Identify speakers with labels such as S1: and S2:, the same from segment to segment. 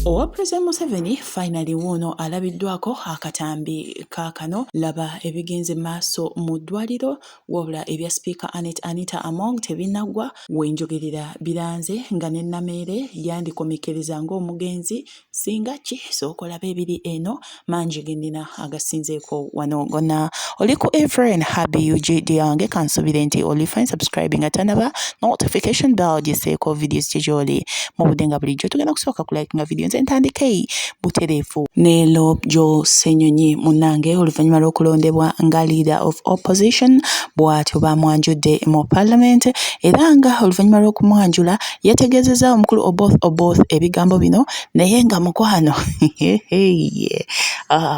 S1: Owa President Museveni finally wuno alabidwako akatambi kakano laba ebigenze maaso mudwaliro wabula ebya Speaker Anita Among tebinagwa wenjogerera biranze nga ne Namere yandikomekkereza ng'omugenzi singa ki sookola bebiri eno manji gendina agasinzeeko wano gonna oliku Efrain Habi UGD yange kansubire nti oli fine subscribing atanaba notification bell giseeko videos gyejoli mu budenga bulijjo tugenda kusooka ku like nga video ntandike butereefu ne Alooja Ssenyonyi munnange oluvannyuma lw'okulondebwa nga leader of opposition bw'atyo bamwanjudde mu parliament era nga oluvannyuma lw'okumwanjula yategeezezza omukulu Oboth ebigambo bino naye nga mukwano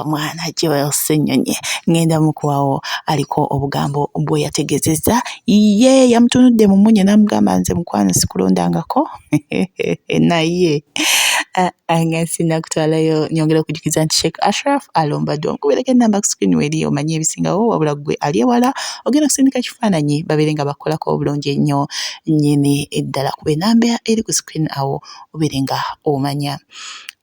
S1: mwana Joel Ssenyonyi ngenda mukuwawo aliko obugambo bwe yategeezezza ye yamutunudde mu munye n'amugamba nze mukwano sikulondangako naye angasina kutwalayo nyongera okujukiza nti Sheikh Ashraf alombadde nkubereka enamba ku screen weri omanyi ebisingawo wabula gwe ali ewala ogenda kusindika kifaananyi babere nga bakolako obulungi ennyo nnyini eddala kuba enamba eri ku screen awo obere nga omanya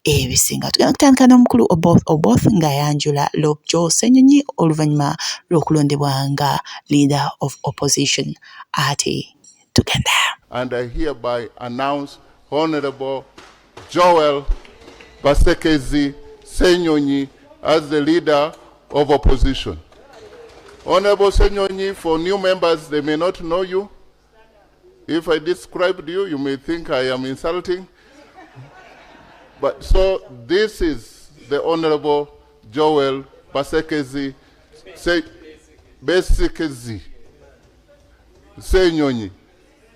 S1: ebisinga. Tugenda kutandika n'omukulu Oboth nga yanjula Alooja Ssenyonyi oluvannyuma lw'okulondebwa nga leader of opposition ate tugenda.
S2: And I hereby announce Honorable Joel Basekezi Ssenyonyi as the leader of opposition. Honorable Ssenyonyi, for new members, they may not know you. If I described you, you may think I am insulting. But so this is the Honorable Joel Basekezi Ssenyonyi,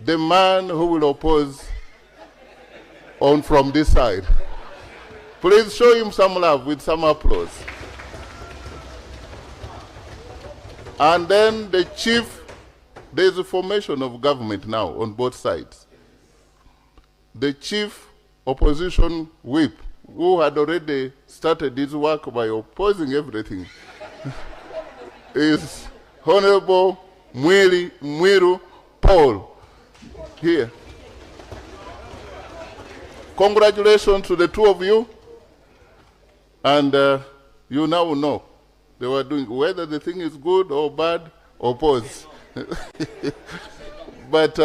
S2: the man who will oppose on from this side. Please show him some love with some applause. And then the chief, there's a formation of government now on both sides. The chief opposition whip, who had already started his work by opposing everything, is Honorable Mwiru Paul here. Congratulations to the two of you, and you now know they were doing whether the thing is good or bad, oppose. But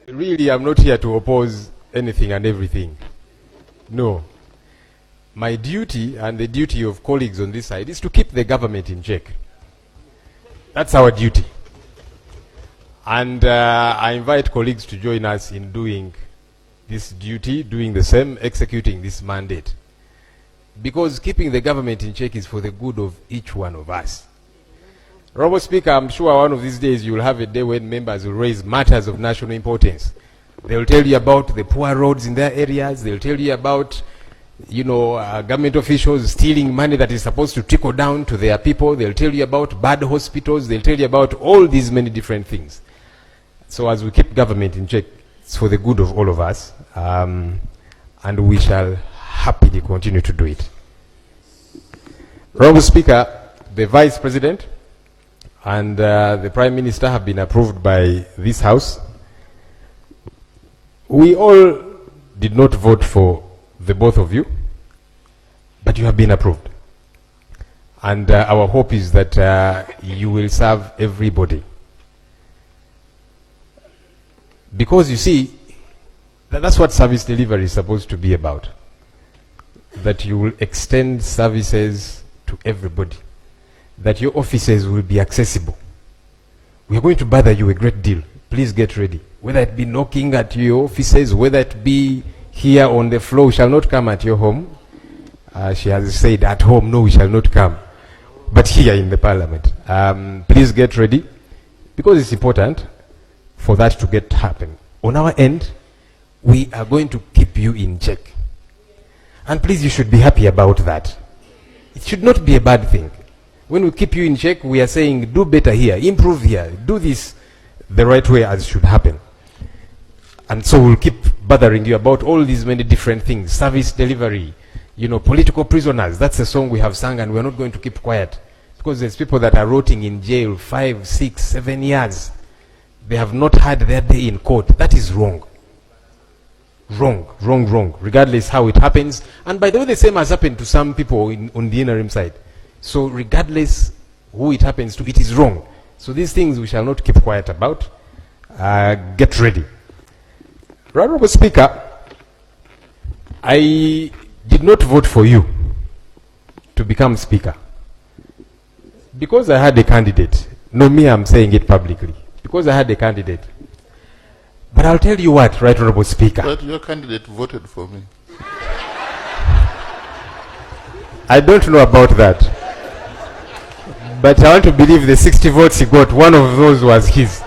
S3: really, I'm not here to oppose anything and everything. No. My duty and the duty of colleagues on this side is to keep the government in check. That's our duty. And I invite colleagues to join us in doing this duty, doing the same, executing this mandate. Because keeping the government in check is for the good of each one of us. Honorable Speaker, I'm sure one of these days you will have a day when members will raise matters of national importance. They will tell you about the poor roads in their areas. They will tell you about, government officials stealing money that is supposed to trickle down to their people. They'll tell you about bad hospitals. They'll tell you about all these many different things. So as we keep government in check, it's for the good of all of us, and we shall happily continue to do it. Honorable Speaker, the Vice President and the Prime Minister have been approved by this House. We all did not vote for the both of you, but you have been approved. And our hope is that you will serve everybody. Because you see, that's what service delivery is supposed to be about. That you will extend services to everybody. That your offices will be accessible. We are going to bother you a great deal. Please get ready. Whether it be knocking at your offices, whether it be here on the floor, we shall not come at your home. She has said at home, no, we shall not come. But here in the parliament. Please get ready. Because it's important for that to get happen. On our end, we are going to keep you in check. And please, you should be happy about that. It should not be a bad thing. When we keep you in check, we are saying, do better here, improve here, do this the right way as should happen. And so we'll keep bothering you about all these many different things, service delivery, political prisoners. That's a song we have sung, and we're not going to keep quiet. Because there's people that are rotting in jail 5, 6, 7 years. They have not had their day in court. That is wrong. wrong, regardless how it happens. And by the way, the same has happened to some people on the interim side. So regardless who it happens to, it is wrong. So these things we shall not keep quiet about. Get ready. Honorable Speaker, I did not vote for you to become Speaker because I had a candidate. No, me, I'm saying it publicly. Because I had a candidate. But I'll tell you what, Right Honorable Speaker.
S2: But your candidate voted for me.
S3: I don't know about that. But I want to believe the 60 votes he got, one of those was his.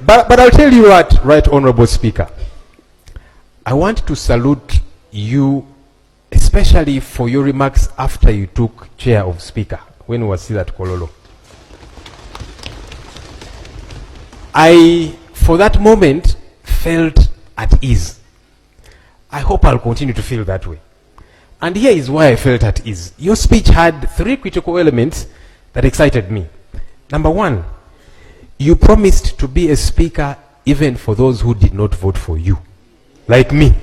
S3: But I'll tell you what, Right Honorable Speaker. I want to salute you, especially for your remarks after you took chair of Speaker, when you were still at Kololo. I, for that moment, felt at ease. I hope I'll continue to feel that way. And here is why I felt at ease. Your speech had 3 critical elements that excited me. Number 1, you promised to be a speaker even for those who did not vote for you, like me.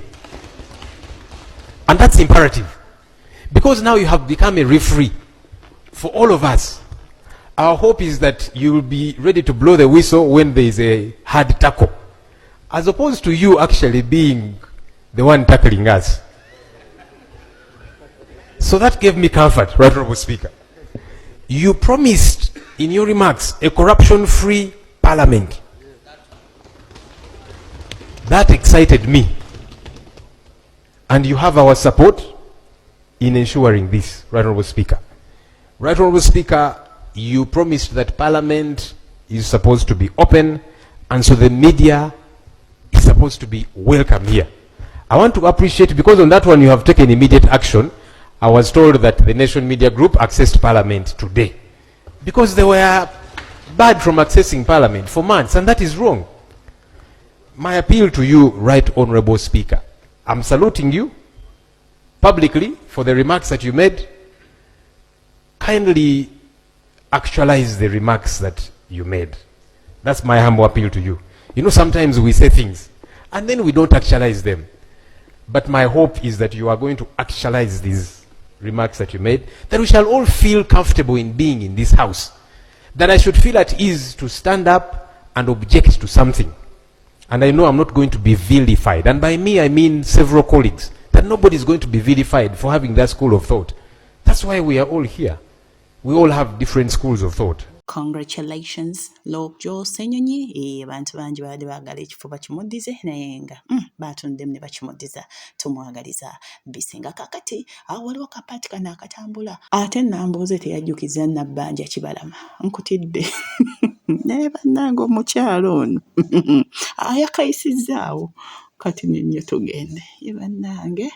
S3: And that's imperative. Because now you have become a referee for all of us. Our hope is that you will be ready to blow the whistle when there is a hard tackle, as opposed to you actually being the one tackling us. So that gave me comfort, Right Honorable Speaker. You promised in your remarks a corruption-free parliament. That excited me. And you have our support in ensuring this, Right Honorable Speaker. Right Honorable Speaker, you promised that Parliament is supposed to be open, and so the media is supposed to be welcome here. I want to appreciate, because on that one you have taken immediate action. I was told that the Nation Media Group accessed Parliament today, because they were barred from accessing Parliament for months, and that is wrong. My appeal to you, Right Honorable Speaker, I'm saluting you publicly for the remarks that you made. Kindly actualize the remarks that you made. That's my humble appeal to you. You know, sometimes we say things and then we don't actualize them. But my hope is that you are going to actualize these remarks that you made, that we shall all feel comfortable in being in this house, that I should feel at ease to stand up and object to something. And I know I'm not going to be vilified. And by me, I mean several colleagues, that nobody is going to be vilified for having that school of thought. That's why we are all here. We all have different schools of thought.
S1: Congratulations, alooja Senyonyi. Bantu bangi baadde baagala ekifo bakimuddize naye nga baatondemu ne bakimuddiza, tumwagaliza bisinga. Kakati waliwo kapaati kano akatambula ate Nambuuze teyajjukiza Nabbanja Kibalama. Nkutidde naye bannange omukyalo ono yakayisizzaawo kati nnyo tugende ye bannange.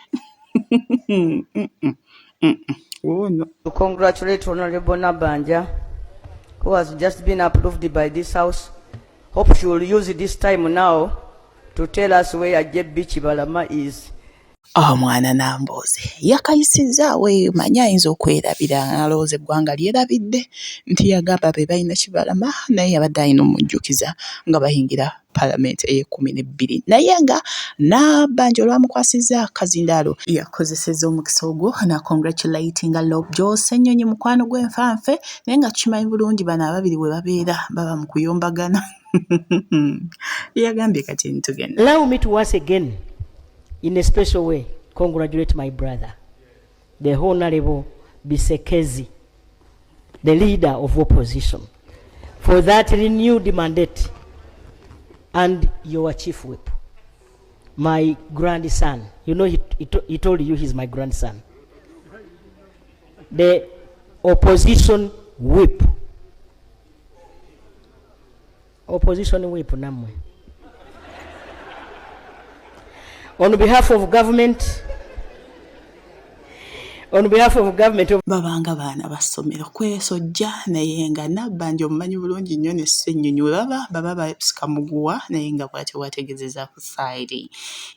S4: To congratulate Honorable Nabbanja, who has just been approved by this House. Hope she will use this time now to tell us where JB Kibalama is.
S1: Mwana Nambuuze yakayisizzaawo, manyi ayinza okwerabira, alowooza eggwanga lyerabidde nti yagamba be balina Kibalama, naye yabadde alina omujjukiza nga bayingira Parliament e12, naye nga Nabbanja olwamukwasizza akazindaalo yakozesezza omukisa ogwo na congratulating alooja Senyonyi mukwano gw'enfanfe, naye nga tukimanyi bulungi bano ababiri bwe babeera baba mu kuyombagana. Yagambye kati ntugenda.
S5: Allow me to once again, in a special way, congratulate my brother, the Honorable Bisekezi, the leader of opposition, for that renewed mandate, and your chief whip, my grandson. You know, he told you he's my grandson. The opposition whip. Opposition whip, namwe. On behalf of government, on behalf of government of
S1: babanga baana basomero kwesojja naye nga Nabbanja omumanyi bulungi nnyo ne Ssennyonyi olaba baba basika muguwa naye nga bw'atyo bwategeezezza ku side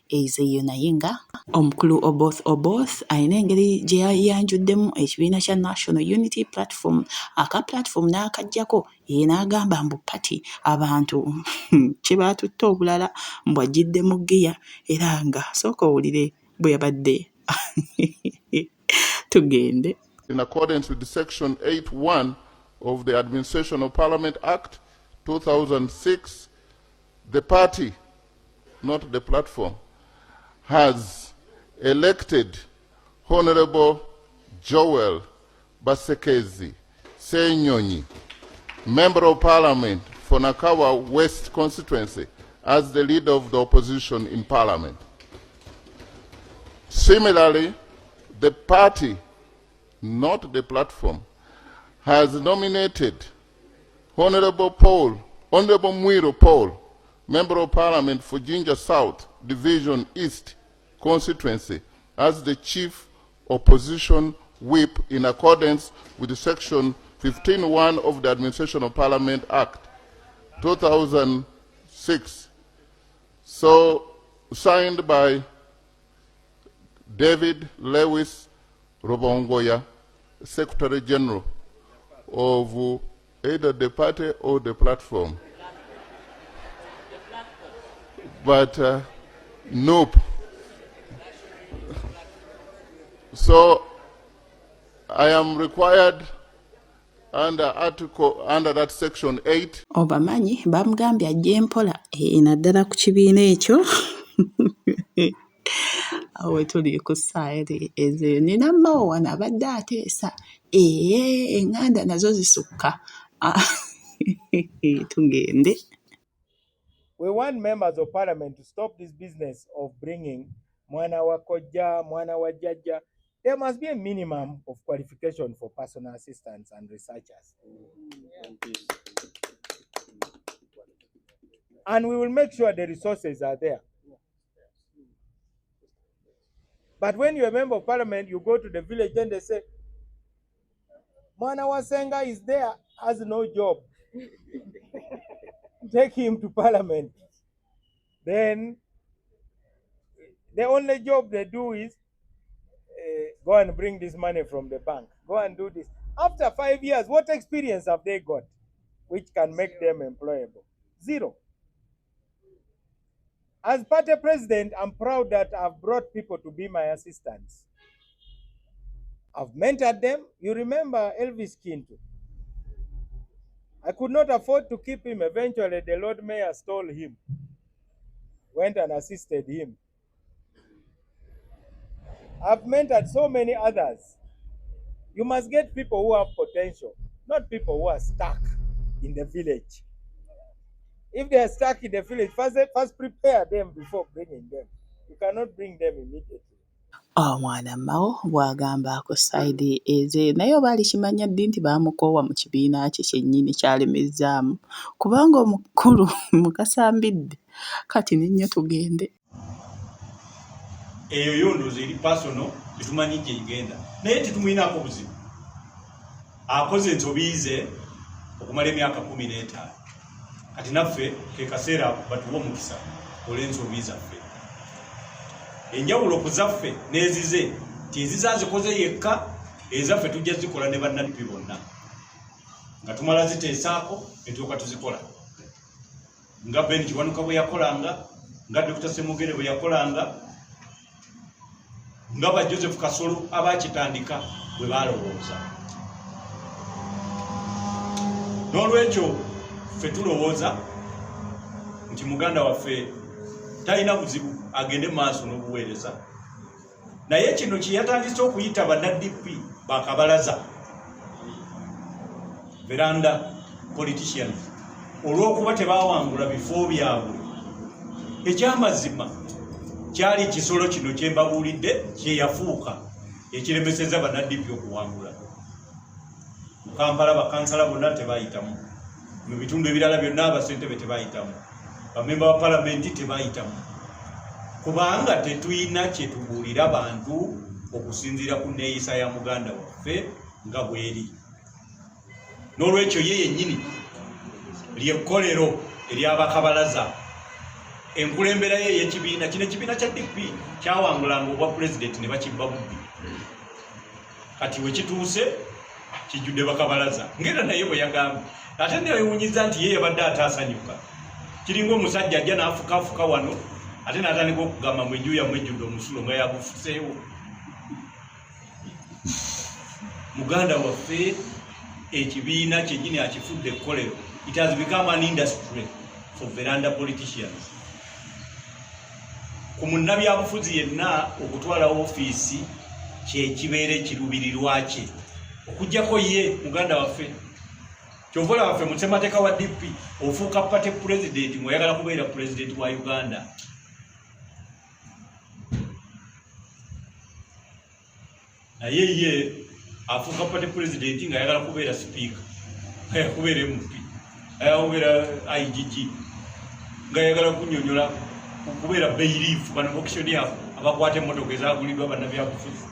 S1: ezeeyo naye nga omukulu Oboth alina engeri gye yayanjuddemu ekibiina kya National Unity Platform aka platform n'akaggyako ye n'agamba mbu pati abantu kye baatutte obulala mbw ajjidde mu geya era nga sooka owulire bwe yabadde tugende.
S2: In accordance with Section 8.1 of the Administration of Parliament Act 2006, the party, not the platform, has elected Honorable Joel Basekezi Senyonyi, Member of Parliament for Nakawa West constituency, as the leader of the opposition in Parliament. Similarly, the party, not the platform, has nominated Honorable Mwiro Paul, Member of Parliament for Jinja South, Division East constituency, as the Chief Opposition Whip in accordance with Section 15.1 of the Administration of Parliament Act 2006. So, signed by David Lewis Robongoya, Secretary General of either the party or the platform. But nope. So I am required under that section 8.
S1: Obamanyi bamugambye ajje mpola naddala ku kibiina ekyo awe tuli ku side ezeeyo nina mmawo wano abadde ateesa eŋŋanda nazo zisukka tugende.
S6: We want members of parliament to stop this business of bringing mwana wa kojja, mwana wa jjajja. There must be a minimum of qualification for personal assistants and researchers. And we will make sure the resources are there. But when you're a member of parliament, you go to the village and they say, Mwana wa Senga is there, has no job. Take him to parliament. Then the only job they do is go and bring this money from the bank. Go and do this. After 5 years, what experience have they got which can make them employable? Zero. As party president, I'm proud that I've brought people to be my assistants. I've mentored them. You remember Elvis Kintu. I could not afford to keep him. Eventually, the Lord Mayor stole him. Went and assisted him. I've mentored so many others. You must get people who have potential, not people who are stuck in the village. If they are stuck in the village, first prepare them before bringing them. You cannot bring them immediately.
S1: Omwana mmawo bw'agamba ku side ezeeyo naye oba alikimanya ddi nti baamukoowa mu kibiina kye kyennyini ky'alemezzaamu kubanga omukulu mukasambidde kati nennyo tugende.
S7: Eyo yondooza eri pasono tetumanyi gye igenda naye tetumwinaako buzibu. Akoze ensobiize okumala emyaka 15 kati naffe ke kaseera batuwa omukisa olw'ensobi zaffe. Enjawulo ku zaffe n'ezize ti ezize azikoze yekka ezaffe tujja zikola ne bannaddipi bonna nga tumala ziteesaako ne tulyoka tuzikola nga Ben Kiwanuka bwe yakolanga, nga Dr. Semugere bwe yakolanga, nga ba Joseph Kasolo abakitandika bwe balowooza. N'olwekyo ffe tulowooza nti muganda waffe talina buzibu agende maaso n'obuweereza. Naye kino kye yatandise okuyita bannaddipi bakabalaza, veranda politicians, olw'okuba tebawangula bifo byabwe. Ekyamazima kyali kisolo kino kye mbabuulidde kye yafuuka ekiremeseza bannaddipi okuwangula. Mu Kampala bakansala bonna tebayitamu, mu bitundu ebirala byonna abasentebe tebayitamu, bamemba ba palamenti tebayitamu, kubanga tetuyina kye tubuulira bantu okusinziira ku neeyisa ya muganda waffe nga bweri. N'olwekyo ye yennyini lyekkolero ery'abakabalaza. Enkulembera ye y'ekibiina kino, ekibiina kya DP kyawangulanga obwa pulezidenti ne bakibba bubbi. Kati we kituuse kijjudde bakabalaza ngera naye bwe yagambye. Ate newuunyiza nti ye yabadde ataasanyuka. Kiringa omusajja ajja n'afukafuka wano ate n'atandika okugamba mu enju yammwe ejjudde omusulo nga yagufuseewo. Muganda waffe ekibiina kyennyini akifudde ekkolero. It has become an industry for veranda politicians. Ku munnabyabufuzi yenna okutwala ofiisi kyekibeera ekiruubirirwa kye okuggyako ye muganda waffe. Kyovola waffe mu ssemateeka wa DP ofuuka pate pulezidenti ng'oyagala kubeera pulezidenti wa Uganda. Naye ye afuuka pate pulezidenti ng'ayagala kubeera sipiika, ng'ayagala kubeera MP, ng'ayagala kubeera IGG, ng'ayagala kunnyonnyola kubeera bayiriifu bano bokisoniafu abakwata emmotoka ezaguliddwa bannabyabufuzi.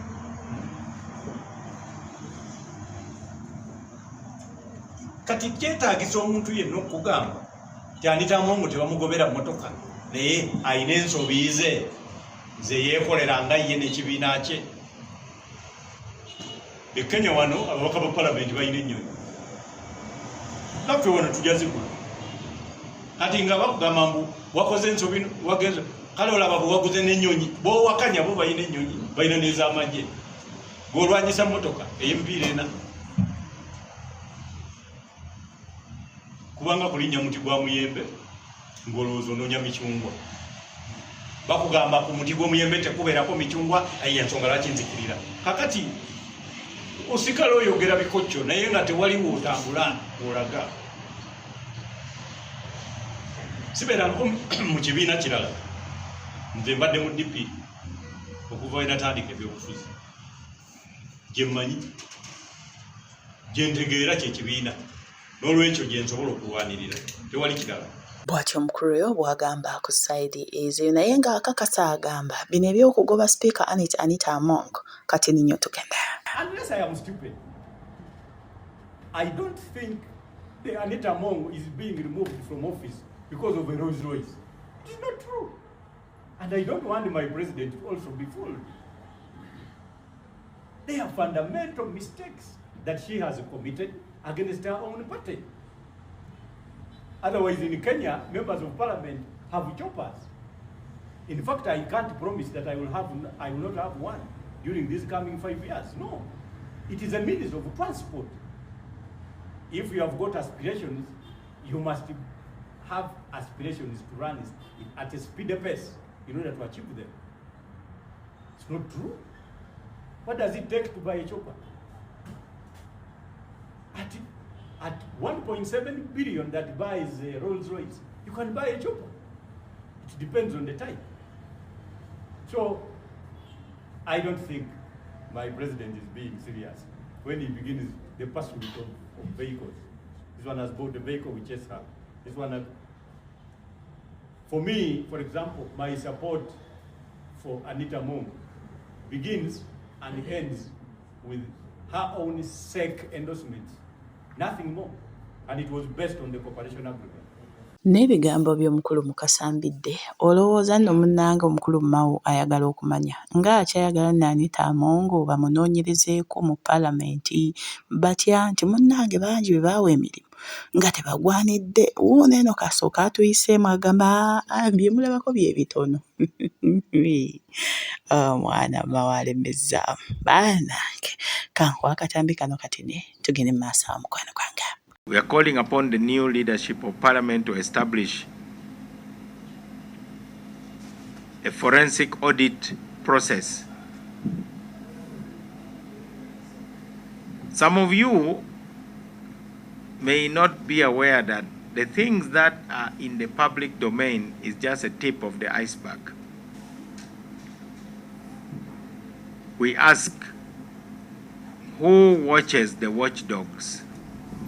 S7: Kati kyetaagisa omuntu yenna okugamba nti Anita Among tebamugobera mmotoka naye ayina ensobi ze yeekolera nga ye n'ekibiina kye. E Kenya wano ababaka ba palamenti balina ennyonyi. Naffe wano tujazigula. Kati nga bakugamba mbu wakoze ensobi wagenza kale olaba bwe waguze n'ennyonyi b'owakanya bo balina ennyonyi balina n'ez'amagye. Gw'olwanyisa mmotoka ey'emipiira ena. Kubanga kulinnya muti gwa muyembe ng'olowooza onoonya micungwa. Bakugamba ku muti gw'omuyembe tekubeerako micungwa ayi ensonga lwaki nzikirira. Kakati osikala oyogera bikocco naye nga tewaliwo otambula olaga. Sibeerako mu kibiina kirala. Nze mbadde mu DP okuva we natandika ebyobufuzi. Gye mmanyi gye ntegeera kyekibiina. N'olwekyo gye nsobola okulwanirira tewali kirala.
S1: Bw'atyo omukulu oyo bw'agamba ku sayidi ezo naye ng'akakasa agamba bino eby'okugoba sipiika Anita Among kati ninyo tugenda.
S7: Unless I am stupid, I don't think the Anita Among is being removed from office because of a Rolls Royce. It is not true. And I don't want my president to also be fooled. They are fundamental mistakes that she has committed against her own party. Otherwise, in Kenya, members of parliament have choppers. In fact, I can't promise that I will not have one during these coming 5 years. No, it is a means of transport. If you have got aspirations, you must have aspirations to run at a speedy pace in order to achieve them. It's not true. What does it take to buy a chopper? At 1.7 billion that buys a Rolls Royce, you can buy a chopper. It depends on the type. So, I don't think my president is being serious when he begins the pursuit of vehicles. This one has bought a vehicle which is her. This one, for me, for example, my support for Anita Among begins and ends with her own SEC endorsements. Nothing more. And it was based on the cooperation agreement.
S1: N'ebigambo by'omukulu Mukasambidde olowooza nno munnange omukulu Mao ayagala okumanya ng'akyayagala nno Anita Among bamunoonyerezeeko mu palamenti batya nti munnange bangi bwe baawa emirimu nga tebagwanidde wuuno eno kasooka atuyiseemu agamba bye mulabako bye bitono. Mwana Mao alemezza baanange kankuwa akatambi kano kati ne tugende mu maaso awo mukwano gwange.
S8: We are calling upon the new leadership of Parliament to establish a forensic audit process. Some of you may not be aware that the things that are in the public domain is just a tip of the iceberg. We ask, who watches the watchdogs?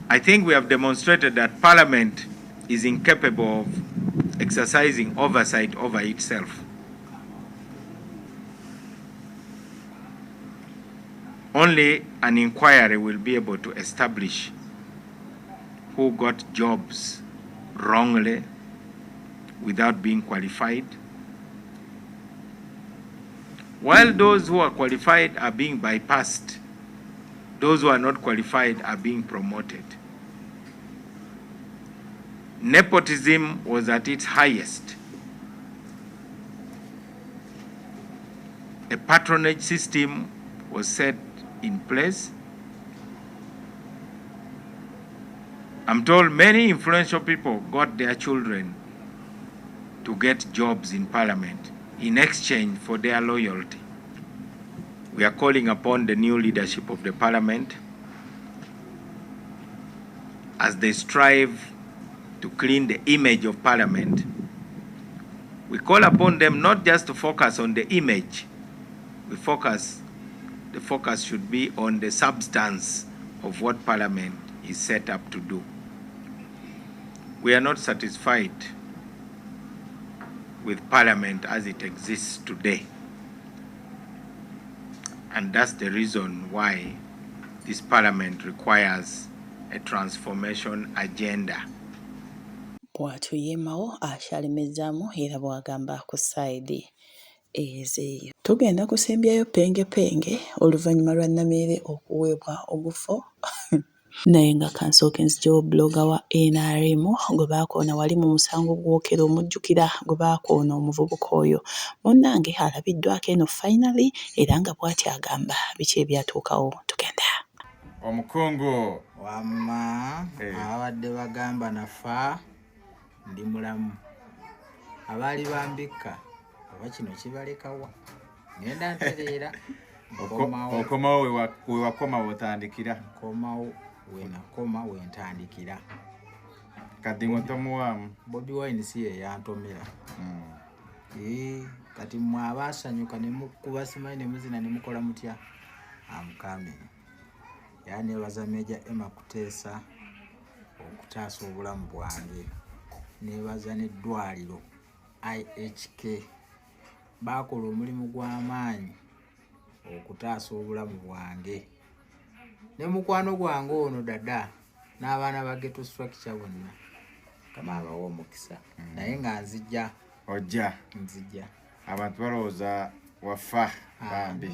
S8: I think we have demonstrated that Parliament is incapable of exercising oversight over itself. Only an inquiry will be able to establish who got jobs wrongly without being qualified, while those who are qualified are being bypassed. Those who are not qualified are being promoted. Nepotism was at its highest. A patronage system was set in place. I'm told many influential people got their children to get jobs in Parliament in exchange for their loyalty. We are calling upon the new leadership of the Parliament as they strive to clean the image of Parliament. We call upon them not just to focus on the image. The focus should be on the substance of what Parliament is set up to do. We are not satisfied with Parliament as it exists today. And that's the reason why this Parliament requires a transformation agenda.
S1: Bw'atyo yemawo akyalemezaamu era bw'agamba ku sayidi ezeeyo. Tugenda kusembyayo penge oluvannyuma lwa Namere okuweebwa ogufo naye nga Kansokens Joe bloga wa NRM gwe baakoona wali mu musango gwokera omujjukira gwe baakoona omuvubuka oyo. Munnange alabiddwako eno finally era nga bw'atyo agamba biki ebyatuukawo. Tugenda.
S9: Omukungu
S10: wamma abadde bagamba nafa ndi mulamu abaali bambika oba kino kibalekawa ngenda ntereera
S9: okomawo we wakoma wotandikira
S10: komawo wenakoma wentandikira
S9: kati ngotomuwamu
S10: Bobi Wine si ye yantomera kati mmwe abaasanyuka ne mukuba simanyi ne muzina ne mukola mutya amukame yani nebaza Meja Emma Kuteesa okutaasa obulamu bwange nebaza n'eddwaliro IHK baakola omulimu gw'amaanyi okutaasa obulamu bwange ne mukwano gwange ono dada n'abaana ba Ghetto Structure bonna kama abawo omukisa naye nga nzijja
S9: ojja
S10: nzijja
S9: abantu balowooza wafa bambi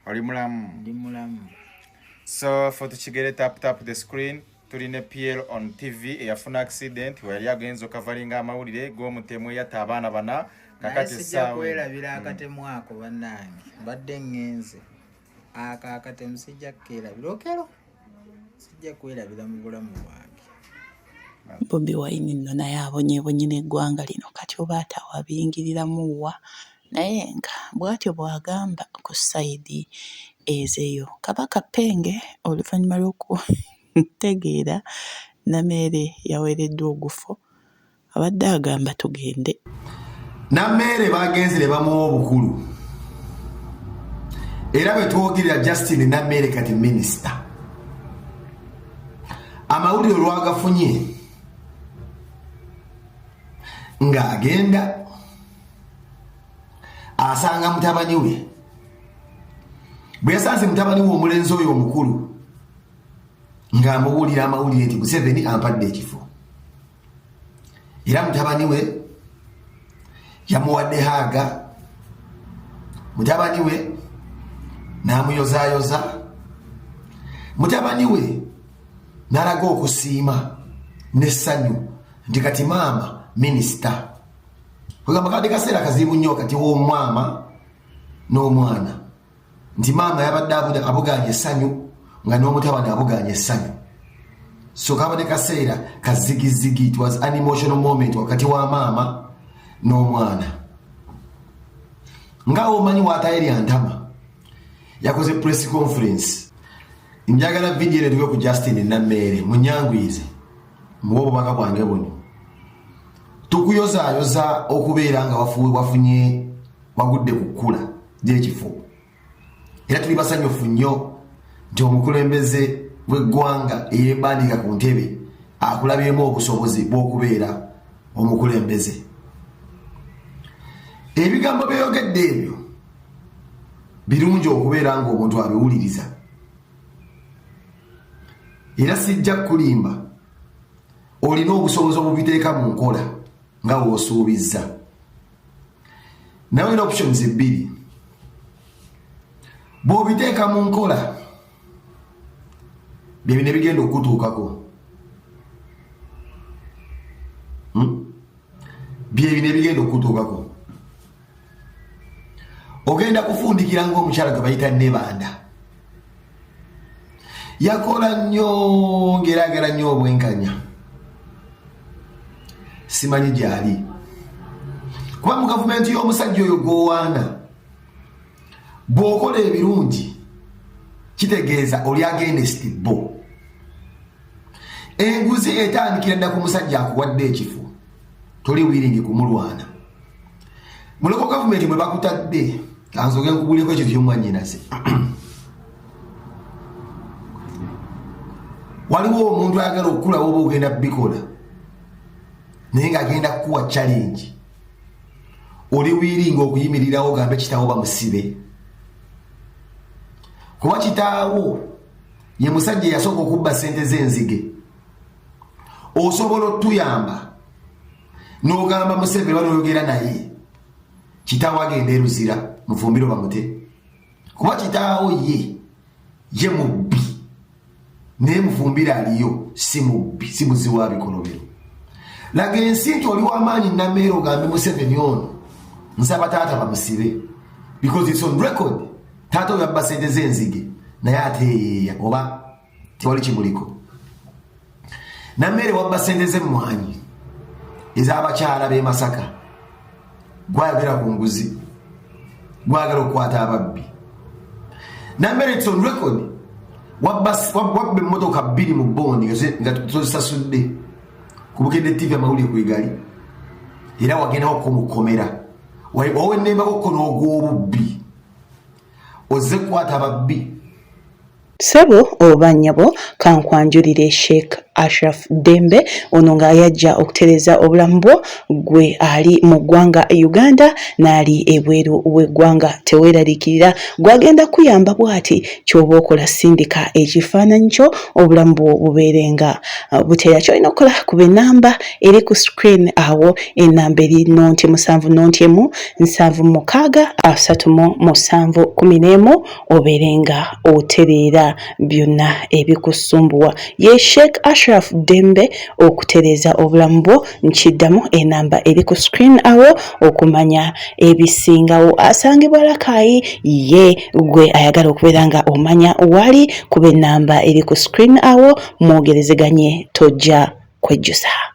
S9: oli mulamu
S10: ndi mulamu.
S9: So for tukigere tap the screen tuline PL on TV eyafuna accident wali agenzo kavalinga amawulire g'omutemu yatta abaana bana kakati
S10: sijja kwerabira akatemu ako bannange mbadde ngenze akatemu sijja kkerabira okero sijja kwerabira mu bulamu bwange.
S1: Bobi Wine nno naye abonyeebonye n'eggwanga lino kati oba atawabingiriramuwa naye nga bw'atyo bw'agamba ku sayidi ezeeyo. Kabaka Penge oluvannyuma lw'okutegeera Namere yaweereddwa ogufo abadde agamba tugende.
S11: Namere bagenze ne bamuwa obukulu era bwe twogerera Justin Namere kati minisita amawulire olwagafunye ng'agenda asanga mutabani we bwe yasanze mutabani we omulenzi oyo omukulu ng'amubuulira amawulire nti Museveni ampadde ekifo era mutabani we yamuwadde haaga mutabani we n'amuyozaayoza mutabani we n'alaga okusiima n'essanyu nti kati maama minisita kwegamba kadde kaseera kazibu nnyo kati w'omwama n'omwana nti maama yabadde abuganya essanyu nga n'omutabani abuganya essanyu so kabadde kaseera kazigizigi. It was an emotional moment wakati wa maama n'omwana. Nga omanyi waatayeri antama yakoze press conference njagala video eretuwe ku Justin Namere munyangwize muwe obubaka bwange buno tukuyozaayoza okubeera nga wafunye wagudde ku kkula gy'ekifo era tuli basanyufu nnyo nti omukulembeze w'eggwanga eyeebandika ku ntebe akulabyemu obusobozi bw'okubeera omukulembeze. Ebigambo byeyogedde ebyo birungi okubeera ng'omuntu abiwuliriza era sijja kulimba olina obusobozi obubiteeka mu nkola nga w'osuubizza nawe olina options ebbiri bw'obiteeka mu nkola bye bino bigenda okutuukako bye bino bigenda okutuukako ogenda kufundikira ng'omukyala gwe bayita Nebanda yakola nnyo ng'eraagala nnyo obwenkanya simanyi gyali kuba mu gavumenti y'omusajja oyo gwowaana bw'okola ebirungi kitegeeza oli against bo enguzi etandikira dda ku musajja akuwadde ekifo toli wiringi kumulwana muloko gavumenti mwe bakutadde kanzoge nkubuleko ekyo ky'omwanyinase waliwo omuntu ayagala okukula woba ogenda bikola naye ng'agenda kukuwa challenge oli wiringa okuyimirirawo ogambe kitaawo bamusibe kuba kitaawo ye musajja yasooka okubba ssente z'enzige osobola otuyamba n'ogamba Museveni banoyogera naye kitaawo agenda eruzira mufumbiro bamute kuba kitaawo ye mubbi naye mufumbira aliyo si mubbi si muzi wa bikolobero laga ensi nti oli w'amaanyi Nammeera ogambe Museveni ono nsaba taata bamusibe because it's on record taata oyo yabba ssente z'enzige naye ate yeeya oba tewali kimuliko Nammeera wabba ssente z'emmwanyi ez'abakyala b'e Masaka gwayogera ku nguzi gwagala okukwata ababbi Nammeera it's on record wabba emmotoka 2 mu bondi nga tozisasudde kubukedde TV amawulire kwegali era wagendawo kumukomera wowe nembako kono ogw'obubbi ozze kukwata ababbi
S1: Ssebo oba nnyabo kankwanjulire Sheikh Ashraf Dembe ono nga yajja okutereza obulamu bwo gwe ali mu ggwanga Uganda n'ali ebweru w'eggwanga teweeraliikirira gwagenda kuyamba bw'ati ky'oba okola sindika ekifaananyi kyo obulamu bwo bubeerenga buteera ky'olina okukola kuba ennamba eri ku screen awo ennamba eri 0791 769 37 obeerenga otereera byonna ebikusumbuwa ye Sheikh Ashraf Dembe okutereza obulamu bwo nkiddamu enamba eri ku screen awo okumanya ebisingawo asangibwa Rakai ye gwe ayagala okubeera nga omanya wali kuba enamba eri ku screen awo mwogerezeganye tojja kwejjusa.